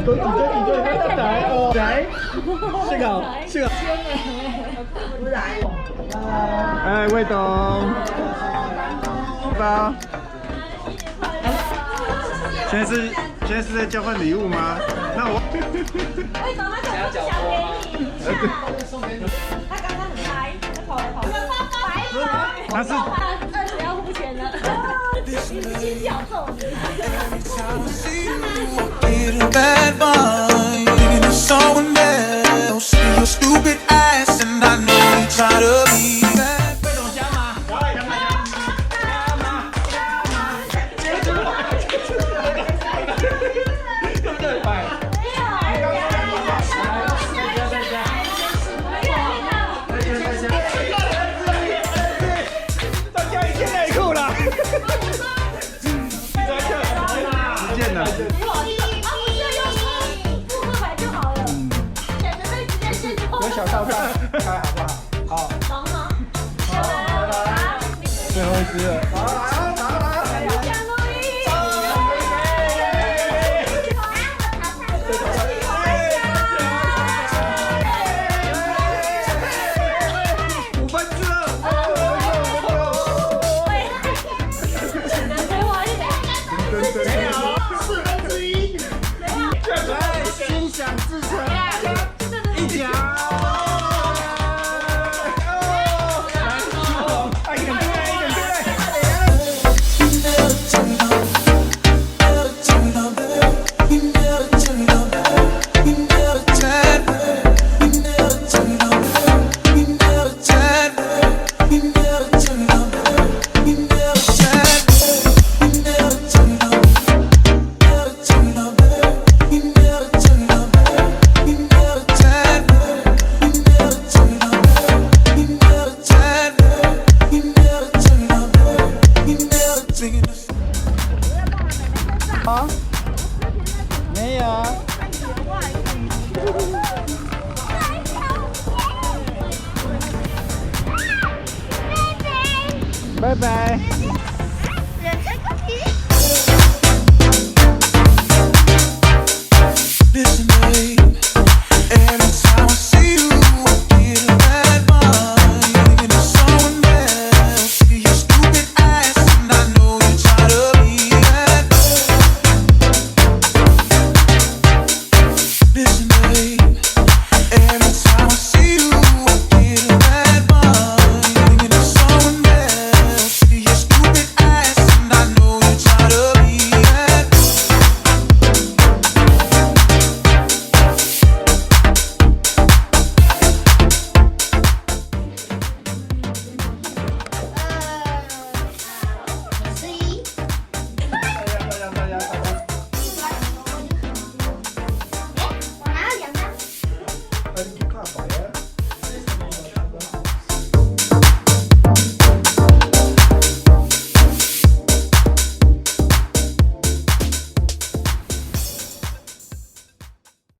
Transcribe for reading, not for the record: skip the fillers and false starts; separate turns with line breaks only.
都挤来哦，来，是个。哎，魏董，包。现在是在交换礼物吗？那我。
魏董，他想分享给你一下。他刚刚很嗨，他跑来跑去。
他是。
20要付钱了。你是金角兽。Bad boy, someone else. Your stupid ass, and I know you try to be bad.
魏总加码，加码！对吧？再加一件内裤啦！
不见了。
有小钞票开好不好？好。最后一只了。
5分之2。4分之1。来，心想事成。1条。
啊？没有啊。拜拜。